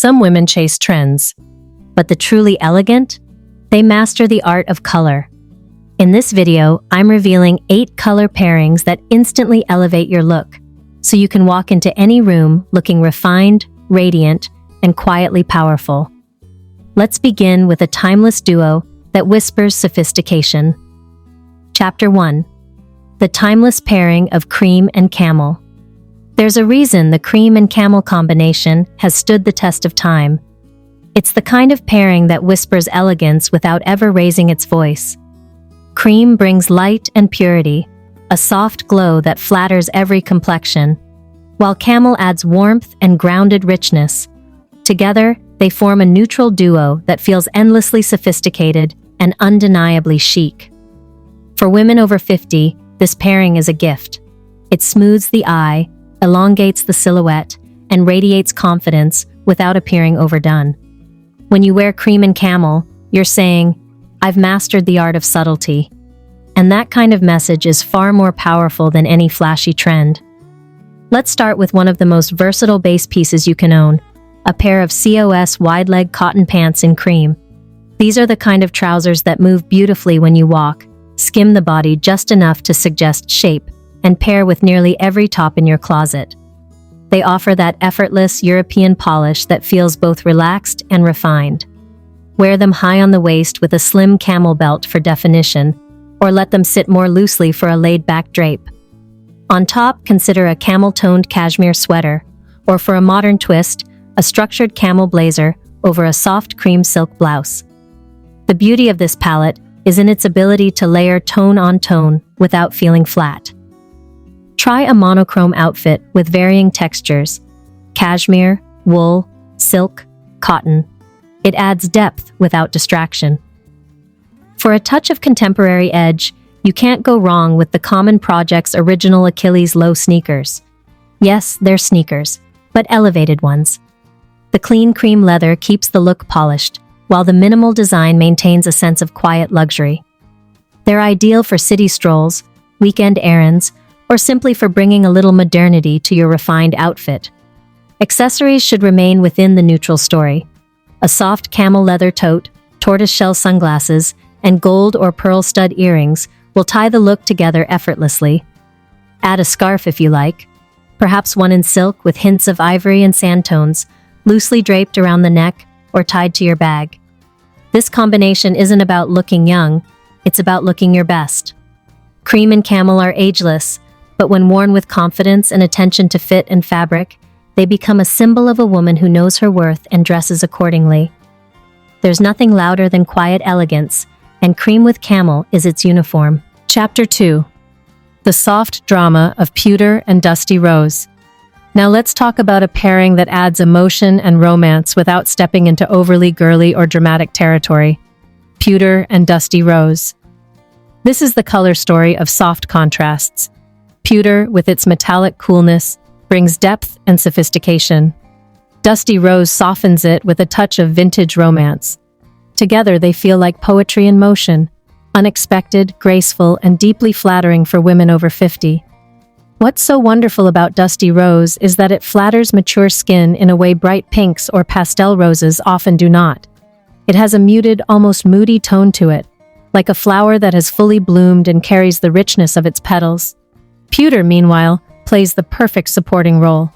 Some women chase trends, but the truly elegant? They master the art of color. In this video, I'm revealing 8 color pairings that instantly elevate your look, so you can walk into any room looking refined, radiant, and quietly powerful. Let's begin with a timeless duo that whispers sophistication. Chapter 1. The timeless pairing of cream and camel. There's a reason the cream and camel combination has stood the test of time. It's the kind of pairing that whispers elegance without ever raising its voice. Cream brings light and purity, a soft glow that flatters every complexion, while camel adds warmth and grounded richness. Together, they form a neutral duo that feels endlessly sophisticated and undeniably chic. For women over 50, this pairing is a gift. It smooths the eye, elongates the silhouette, and radiates confidence without appearing overdone. When you wear cream and camel, you're saying, "I've mastered the art of subtlety." And that kind of message is far more powerful than any flashy trend. Let's start with one of the most versatile base pieces you can own, a pair of COS wide-leg cotton pants in cream. These are the kind of trousers that move beautifully when you walk, skim the body just enough to suggest shape, and pair with nearly every top in your closet. They offer that effortless European polish that feels both relaxed and refined. Wear them high on the waist with a slim camel belt for definition, or let them sit more loosely for a laid-back drape. On top, consider a camel-toned cashmere sweater, or for a modern twist, a structured camel blazer over a soft cream silk blouse. The beauty of this palette is in its ability to layer tone on tone without feeling flat. Try a monochrome outfit with varying textures: cashmere, wool, silk, cotton. It adds depth without distraction. For a touch of contemporary edge, you can't go wrong with the Common Project's original Achilles low sneakers. Yes, they're sneakers, but elevated ones. The clean cream leather keeps the look polished, while the minimal design maintains a sense of quiet luxury. They're ideal for city strolls, weekend errands, or simply for bringing a little modernity to your refined outfit. Accessories should remain within the neutral story. A soft camel leather tote, tortoiseshell sunglasses, and gold or pearl stud earrings will tie the look together effortlessly. Add a scarf if you like, perhaps one in silk with hints of ivory and sand tones, loosely draped around the neck or tied to your bag. This combination isn't about looking young, it's about looking your best. Cream and camel are ageless, but when worn with confidence and attention to fit and fabric, they become a symbol of a woman who knows her worth and dresses accordingly. There's nothing louder than quiet elegance, and cream with camel is its uniform. Chapter 2. The soft drama of Pewter and Dusty Rose. Now let's talk about a pairing that adds emotion and romance without stepping into overly girly or dramatic territory. Pewter and Dusty Rose. This is the color story of soft contrasts. Pewter, with its metallic coolness, brings depth and sophistication. Dusty Rose softens it with a touch of vintage romance. Together, they feel like poetry in motion, unexpected, graceful, and deeply flattering for women over 50. What's so wonderful about Dusty Rose is that it flatters mature skin in a way bright pinks or pastel roses often do not. It has a muted, almost moody tone to it, like a flower that has fully bloomed and carries the richness of its petals. Pewter, meanwhile, plays the perfect supporting role.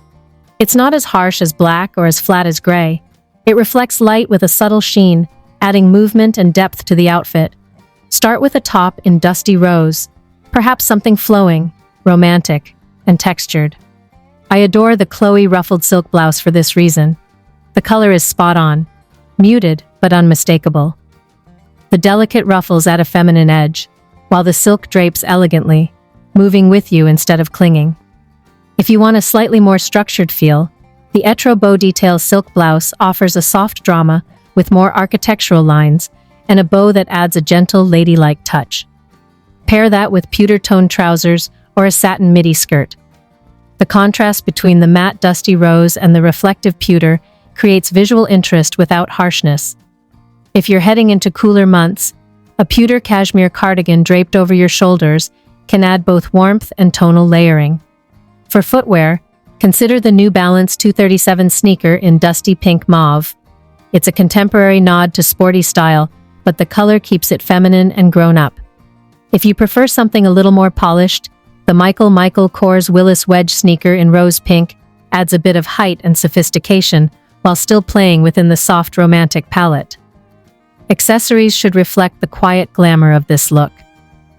It's not as harsh as black or as flat as gray. It reflects light with a subtle sheen, adding movement and depth to the outfit. Start with a top in Dusty Rose, perhaps something flowing, romantic, and textured. I adore the Chloé ruffled silk blouse for this reason. The color is spot on, muted but unmistakable. The delicate ruffles add a feminine edge, while the silk drapes elegantly, moving with you instead of clinging. If you want a slightly more structured feel, the Etro bow detail silk blouse offers a soft drama with more architectural lines and a bow that adds a gentle, ladylike touch. Pair that with pewter-toned trousers or a satin midi skirt. The contrast between the matte Dusty Rose and the reflective pewter creates visual interest without harshness. If you're heading into cooler months, a pewter cashmere cardigan draped over your shoulders can add both warmth and tonal layering. For footwear, Consider the New Balance 237 sneaker in dusty pink mauve. It's a contemporary nod to sporty style, but the color keeps it feminine and grown up. If you prefer something a little more polished, the Michael Kors Willis Wedge sneaker in rose pink adds a bit of height and sophistication while still playing within the soft romantic palette. Accessories should reflect the quiet glamour of this look.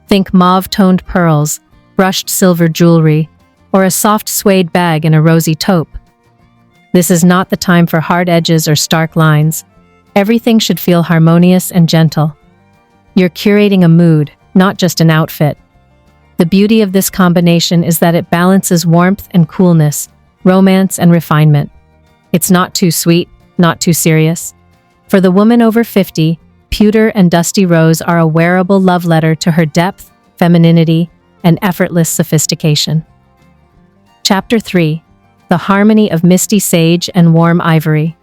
Think mauve-toned pearls, brushed silver jewelry, or a soft suede bag in a rosy taupe. This is not the time for hard edges or stark lines. Everything should feel harmonious and gentle. You're curating a mood, not just an outfit. The beauty of this combination is that it balances warmth and coolness, romance and refinement. It's not too sweet, not too serious. For the woman over 50, Pewter and Dusty Rose are a wearable love letter to her depth, femininity, and effortless sophistication. Chapter 3. The Harmony of Misty Sage and Warm Ivory.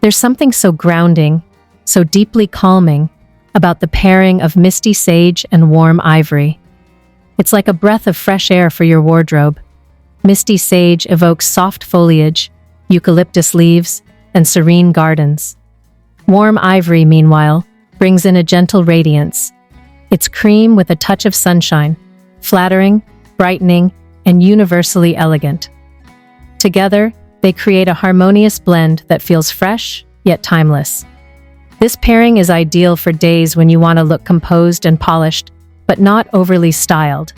There's something so grounding, so deeply calming, about the pairing of Misty Sage and Warm Ivory. It's like a breath of fresh air for your wardrobe. Misty Sage evokes soft foliage, eucalyptus leaves, and serene gardens. Warm Ivory, meanwhile, brings in a gentle radiance. It's cream with a touch of sunshine, flattering, brightening, and universally elegant. Together, they create a harmonious blend that feels fresh, yet timeless. This pairing is ideal for days when you want to look composed and polished, but not overly styled.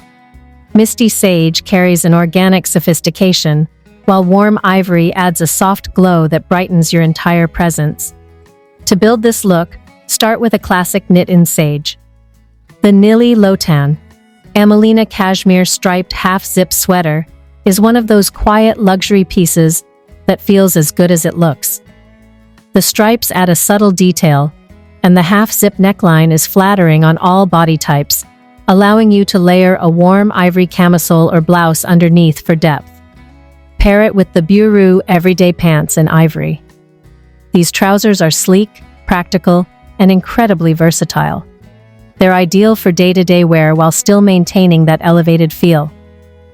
Misty Sage carries an organic sophistication, while Warm Ivory adds a soft glow that brightens your entire presence. To build this look, start with a classic knit in sage. The Nili Lotan, Amelina cashmere striped half-zip sweater is one of those quiet luxury pieces that feels as good as it looks. The stripes add a subtle detail, and the half-zip neckline is flattering on all body types, allowing you to layer a warm ivory camisole or blouse underneath for depth. Pair it with the Buru everyday pants in ivory. These trousers are sleek, practical, and incredibly versatile. They're ideal for day-to-day wear while still maintaining that elevated feel.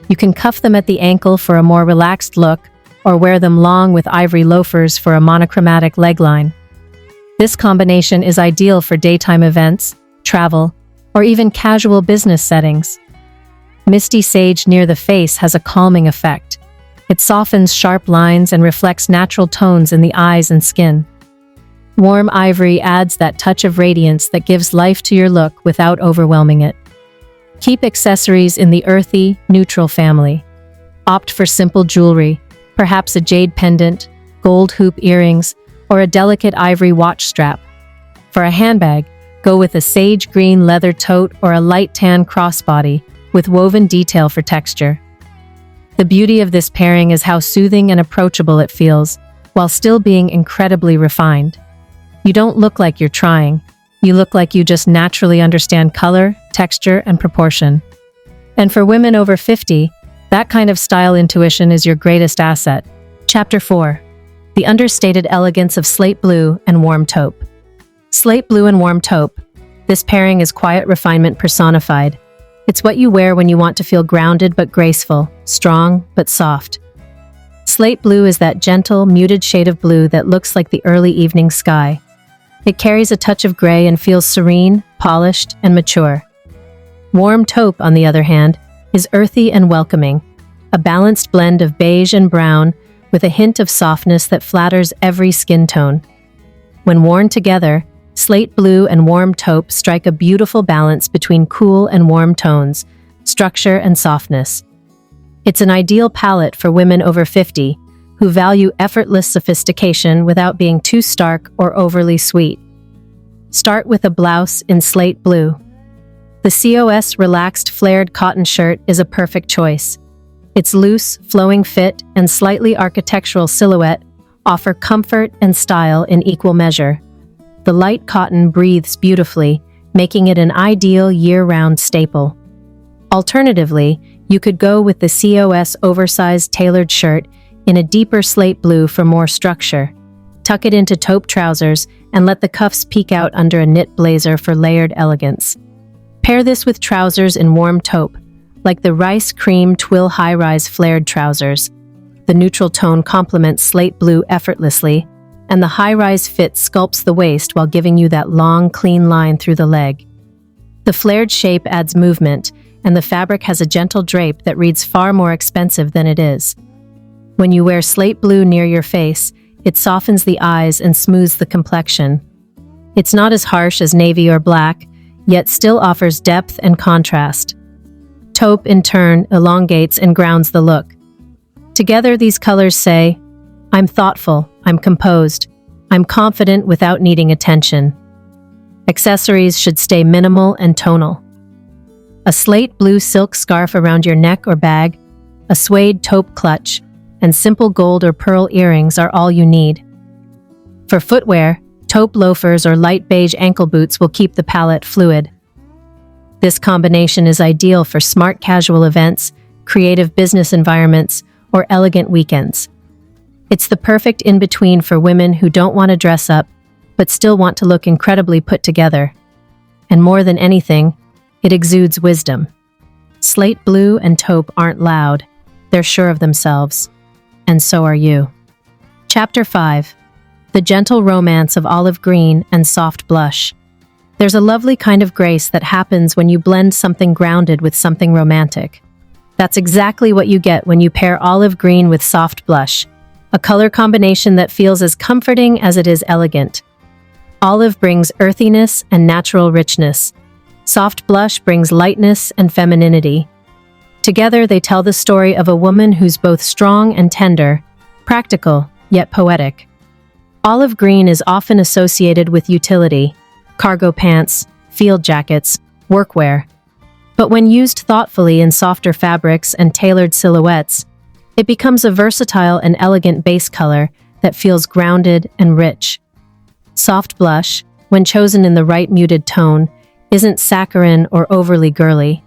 You can cuff them at the ankle for a more relaxed look, or wear them long with ivory loafers for a monochromatic leg line. This combination is ideal for daytime events, travel, or even casual business settings. Misty Sage near the face has a calming effect. It softens sharp lines and reflects natural tones in the eyes and skin. Warm Ivory adds that touch of radiance that gives life to your look without overwhelming it. Keep accessories in the earthy, neutral family. Opt for simple jewelry, perhaps a jade pendant, gold hoop earrings, or a delicate ivory watch strap. For a handbag, go with a sage green leather tote or a light tan crossbody with woven detail for texture. The beauty of this pairing is how soothing and approachable it feels, while still being incredibly refined. You don't look like you're trying. You look like you just naturally understand color, texture, and proportion. And for women over 50, that kind of style intuition is your greatest asset. Chapter 4. The Understated Elegance of Slate Blue and Warm Taupe. Slate Blue and Warm Taupe. This pairing is quiet refinement personified. It's what you wear when you want to feel grounded but graceful, strong but soft. Slate Blue is that gentle, muted shade of blue that looks like the early evening sky. It carries a touch of gray and feels serene, polished, and mature. Warm Taupe, on the other hand, is earthy and welcoming, a balanced blend of beige and brown with a hint of softness that flatters every skin tone. When worn together, Slate Blue and Warm Taupe strike a beautiful balance between cool and warm tones, structure and softness. It's an ideal palette for women over 50 who value effortless sophistication without being too stark or overly sweet. Start with a blouse in Slate Blue. The COS relaxed flared cotton shirt is a perfect choice. Its loose, flowing fit and slightly architectural silhouette offer comfort and style in equal measure. The light cotton breathes beautifully, making it an ideal year-round staple. Alternatively, you could go with the COS oversized tailored shirt in a deeper slate blue for more structure. Tuck it into taupe trousers and let the cuffs peek out under a knit blazer for layered elegance. Pair this with trousers in Warm Taupe, like the rice cream twill high-rise flared trousers. The neutral tone complements slate blue effortlessly, and the high-rise fit sculpts the waist while giving you that long, clean line through the leg. The flared shape adds movement, and the fabric has a gentle drape that reads far more expensive than it is. When you wear slate blue near your face, it softens the eyes and smooths the complexion. It's not as harsh as navy or black, yet still offers depth and contrast. Taupe, in turn, elongates and grounds the look. Together, these colors say, "I'm thoughtful, I'm composed, I'm confident without needing attention." Accessories should stay minimal and tonal. A slate blue silk scarf around your neck or bag, a suede taupe clutch, and simple gold or pearl earrings are all you need. For footwear, taupe loafers or light beige ankle boots will keep the palette fluid. This combination is ideal for smart casual events, creative business environments, or elegant weekends. It's the perfect in-between for women who don't want to dress up, but still want to look incredibly put together. And more than anything, it exudes wisdom. Slate blue and taupe aren't loud, they're sure of themselves. And so are you. Chapter 5. The gentle romance of olive green and soft blush. There's a lovely kind of grace that happens when you blend something grounded with something romantic. That's exactly what you get when you pair olive green with soft blush, a color combination that feels as comforting as it is elegant. Olive brings earthiness and natural richness. Soft blush brings lightness and femininity. Together, they tell the story of a woman who's both strong and tender, practical, yet poetic. Olive green is often associated with utility, cargo pants, field jackets, workwear. But when used thoughtfully in softer fabrics and tailored silhouettes, it becomes a versatile and elegant base color that feels grounded and rich. Soft blush, when chosen in the right muted tone, isn't saccharine or overly girly.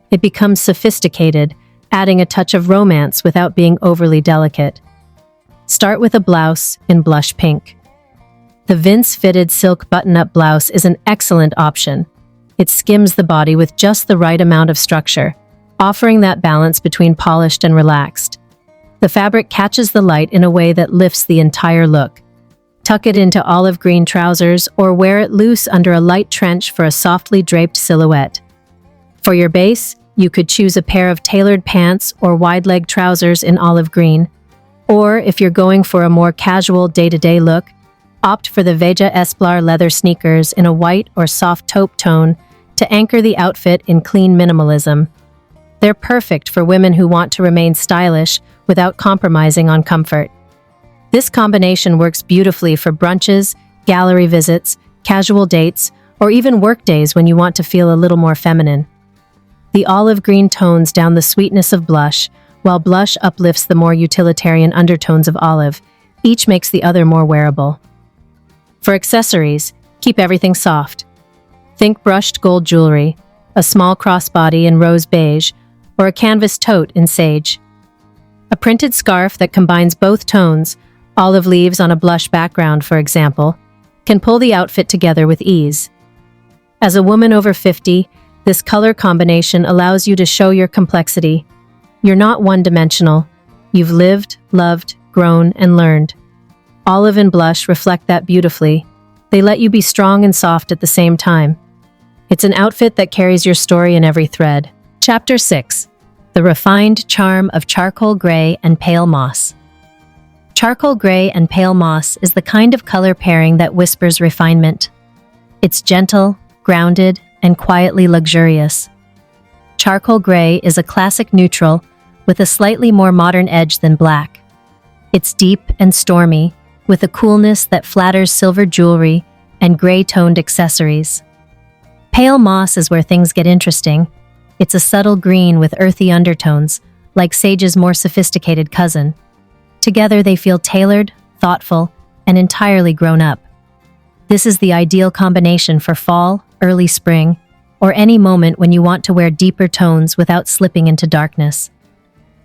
It becomes sophisticated, adding a touch of romance without being overly delicate. Start with a blouse in blush pink. The Vince-fitted silk button-up blouse is an excellent option. It skims the body with just the right amount of structure, offering that balance between polished and relaxed. The fabric catches the light in a way that lifts the entire look. Tuck it into olive green trousers or wear it loose under a light trench for a softly draped silhouette. For your base, you could choose a pair of tailored pants or wide-leg trousers in olive green. Or, if you're going for a more casual day-to-day look, opt for the Wedge Esplar leather sneakers in a white or soft taupe tone to anchor the outfit in clean minimalism. They're perfect for women who want to remain stylish without compromising on comfort. This combination works beautifully for brunches, gallery visits, casual dates, or even work days when you want to feel a little more feminine. The olive green tones down the sweetness of blush, while blush uplifts the more utilitarian undertones of olive. Each makes the other more wearable. For accessories, keep everything soft. Think brushed gold jewelry, a small crossbody in rose beige, or a canvas tote in sage. A printed scarf that combines both tones, olive leaves on a blush background, for example, can pull the outfit together with ease. As a woman over 50, this color combination allows you to show your complexity. You're not one-dimensional. You've lived, loved, grown, and learned. Olive and blush reflect that beautifully. They let you be strong and soft at the same time. It's an outfit that carries your story in every thread. Chapter 6. The refined charm of charcoal gray and pale moss. Charcoal gray and pale moss is the kind of color pairing that whispers refinement. It's gentle, grounded, and quietly luxurious. Charcoal gray is a classic neutral with a slightly more modern edge than black. It's deep and stormy, with a coolness that flatters silver jewelry and gray-toned accessories. Pale moss is where things get interesting. It's a subtle green with earthy undertones, like sage's more sophisticated cousin. Together they feel tailored, thoughtful, and entirely grown up. This is the ideal combination for fall, early spring, or any moment when you want to wear deeper tones without slipping into darkness.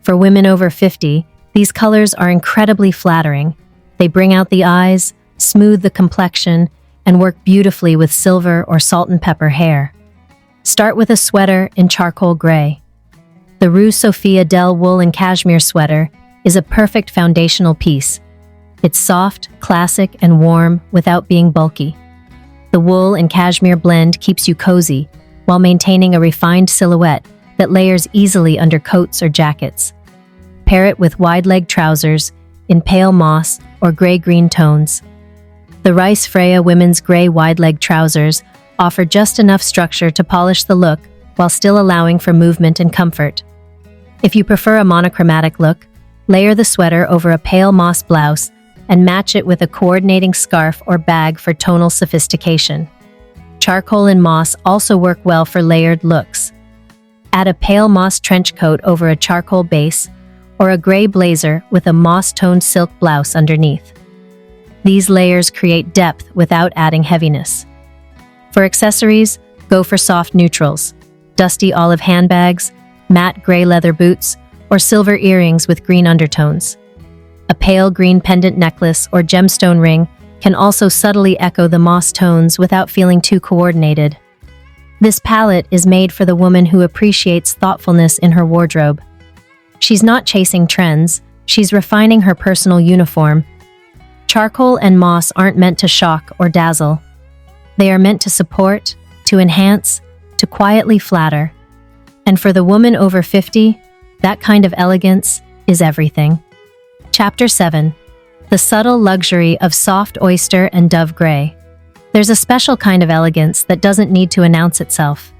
For women over 50, these colors are incredibly flattering. They bring out the eyes, smooth the complexion, and work beautifully with silver or salt and pepper hair. Start with a sweater in charcoal gray. The Rue Sophia Del wool and cashmere sweater is a perfect foundational piece. It's soft, classic, and warm without being bulky. The wool and cashmere blend keeps you cozy while maintaining a refined silhouette that layers easily under coats or jackets. Pair it with wide-leg trousers in pale moss or gray-green tones. The Rice Freya women's gray wide-leg trousers offer just enough structure to polish the look while still allowing for movement and comfort. If you prefer a monochromatic look, layer the sweater over a pale moss blouse and match it with a coordinating scarf or bag for tonal sophistication. Charcoal and moss also work well for layered looks. Add a pale moss trench coat over a charcoal base or a gray blazer with a moss-toned silk blouse underneath. These layers create depth without adding heaviness. For accessories, go for soft neutrals, dusty olive handbags, matte gray leather boots, or silver earrings with green undertones. A pale green pendant necklace or gemstone ring can also subtly echo the moss tones without feeling too coordinated. This palette is made for the woman who appreciates thoughtfulness in her wardrobe. She's not chasing trends, she's refining her personal uniform. Charcoal and moss aren't meant to shock or dazzle. They are meant to support, to enhance, to quietly flatter. And for the woman over 50, that kind of elegance is everything. Chapter 7. The subtle luxury of soft oyster and dove gray. There's a special kind of elegance that doesn't need to announce itself.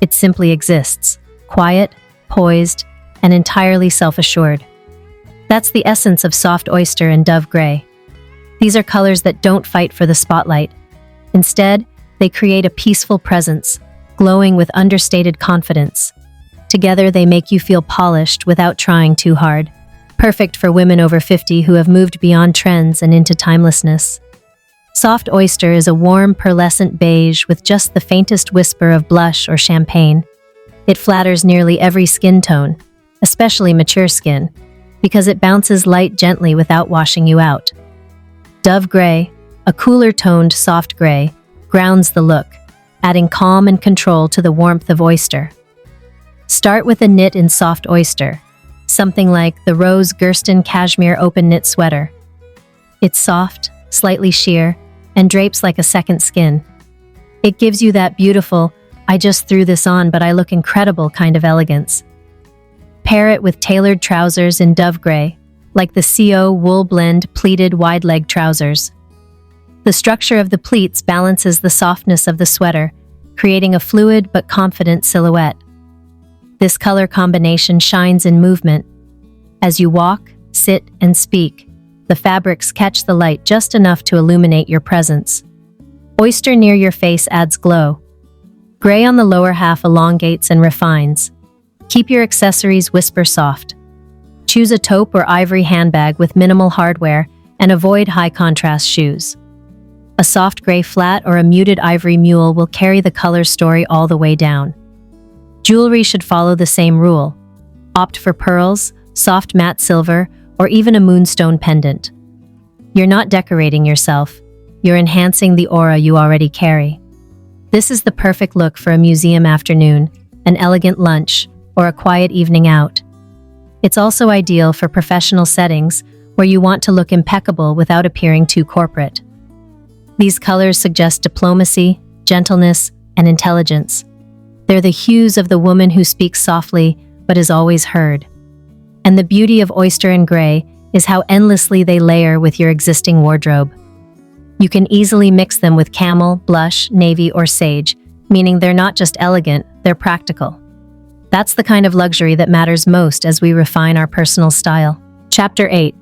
It simply exists, quiet, poised, and entirely self-assured. That's the essence of soft oyster and dove gray. These are colors that don't fight for the spotlight. Instead, they create a peaceful presence, glowing with understated confidence. Together, they make you feel polished without trying too hard. Perfect for women over 50 who have moved beyond trends and into timelessness. Soft oyster is a warm, pearlescent beige with just the faintest whisper of blush or champagne. It flatters nearly every skin tone, especially mature skin, because it bounces light gently without washing you out. Dove gray, a cooler-toned soft gray, grounds the look, adding calm and control to the warmth of oyster. Start with a knit in soft oyster, something like the Rose Gersten Cashmere open knit sweater. It's soft, slightly sheer, and drapes like a second skin. It gives you that beautiful, I just threw this on but I look incredible kind of elegance. Pair it with tailored trousers in dove gray, like the CO wool blend pleated wide-leg trousers. The structure of the pleats balances the softness of the sweater, creating a fluid but confident silhouette. This color combination shines in movement. As you walk, sit, and speak, the fabrics catch the light just enough to illuminate your presence. Oyster near your face adds glow. Gray on the lower half elongates and refines. Keep your accessories whisper soft. Choose a taupe or ivory handbag with minimal hardware and avoid high-contrast shoes. A soft gray flat or a muted ivory mule will carry the color story all the way down. Jewelry should follow the same rule. Opt for pearls, soft matte silver, or even a moonstone pendant. You're not decorating yourself, you're enhancing the aura you already carry. This is the perfect look for a museum afternoon, an elegant lunch, or a quiet evening out. It's also ideal for professional settings where you want to look impeccable without appearing too corporate. These colors suggest diplomacy, gentleness, and intelligence. They're the hues of the woman who speaks softly but is always heard. And the beauty of oyster and gray is how endlessly they layer with your existing wardrobe. You can easily mix them with camel, blush, navy, or sage, meaning they're not just elegant, they're practical. That's the kind of luxury that matters most as we refine our personal style. Chapter 8.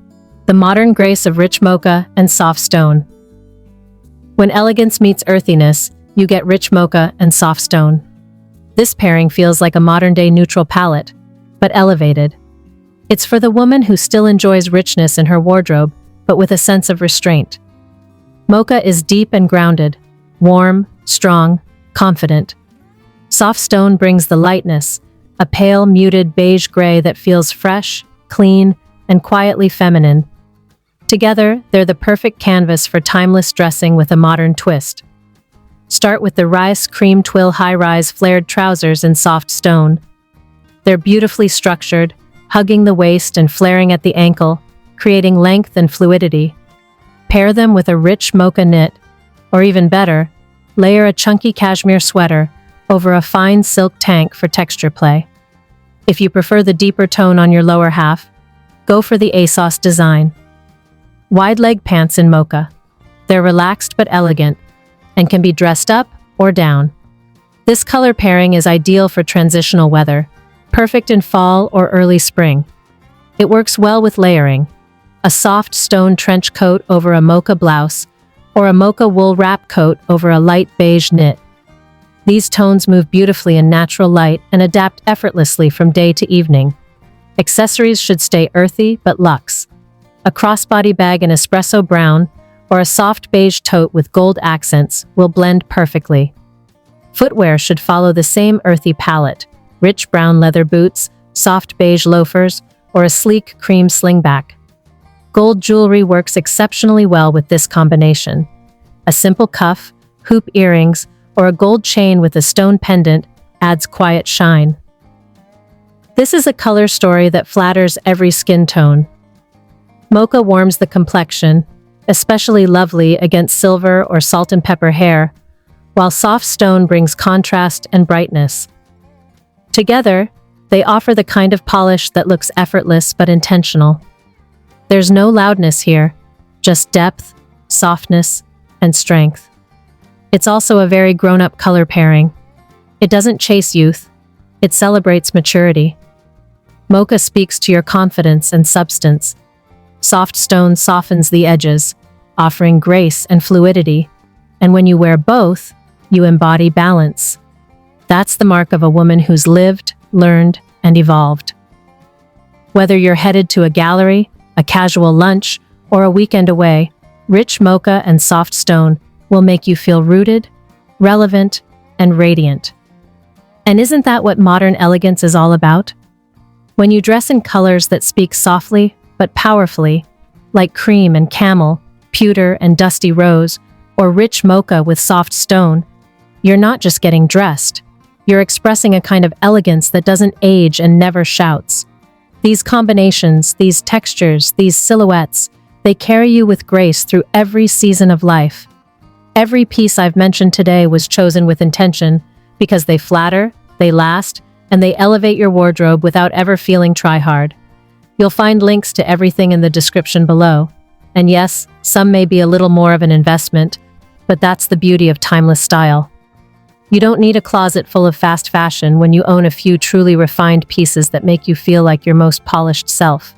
The modern grace of rich mocha and soft stone. When elegance meets earthiness, you get rich mocha and soft stone. This pairing feels like a modern-day neutral palette, but elevated. It's for the woman who still enjoys richness in her wardrobe, but with a sense of restraint. Mocha is deep and grounded, warm, strong, confident. Soft stone brings the lightness, a pale, muted beige gray that feels fresh, clean, and quietly feminine. Together, they're the perfect canvas for timeless dressing with a modern twist. Start with the Rice Cream Twill high-rise flared trousers in soft stone. They're beautifully structured, hugging the waist and flaring at the ankle, creating length and fluidity. Pair them with a rich mocha knit, or even better, layer a chunky cashmere sweater over a fine silk tank for texture play. If you prefer the deeper tone on your lower half, go for the ASOS design. Wide leg pants in mocha. They're relaxed but elegant, and can be dressed up or down. This color pairing is ideal for transitional weather, perfect in fall or early spring. It works well with layering, a soft stone trench coat over a mocha blouse, or a mocha wool wrap coat over a light beige knit. These tones move beautifully in natural light and adapt effortlessly from day to evening. Accessories should stay earthy but luxe. A crossbody bag in espresso brown or a soft beige tote with gold accents will blend perfectly. Footwear should follow the same earthy palette: rich brown leather boots, soft beige loafers, or a sleek cream slingback. Gold jewelry works exceptionally well with this combination. A simple cuff, hoop earrings, or a gold chain with a stone pendant adds quiet shine. This is a color story that flatters every skin tone. Mocha warms the complexion, especially lovely against silver or salt and pepper hair, while soft stone brings contrast and brightness. Together, they offer the kind of polish that looks effortless but intentional. There's no loudness here, just depth, softness, and strength. It's also a very grown-up color pairing. It doesn't chase youth, it celebrates maturity. Mocha speaks to your confidence and substance. Soft stone softens the edges, offering grace and fluidity. And when you wear both, you embody balance. That's the mark of a woman who's lived, learned, and evolved. Whether you're headed to a gallery, a casual lunch, or a weekend away, rich mocha and soft stone will make you feel rooted, relevant, and radiant. And isn't that what modern elegance is all about? When you dress in colors that speak softly but powerfully, like cream and camel, pewter and dusty rose, or rich mocha with soft stone, you're not just getting dressed. You're expressing a kind of elegance that doesn't age and never shouts. These combinations, these textures, these silhouettes, they carry you with grace through every season of life. Every piece I've mentioned today was chosen with intention because they flatter, they last, and they elevate your wardrobe without ever feeling try-hard. You'll find links to everything in the description below. And yes, some may be a little more of an investment, but that's the beauty of timeless style. You don't need a closet full of fast fashion when you own a few truly refined pieces that make you feel like your most polished self.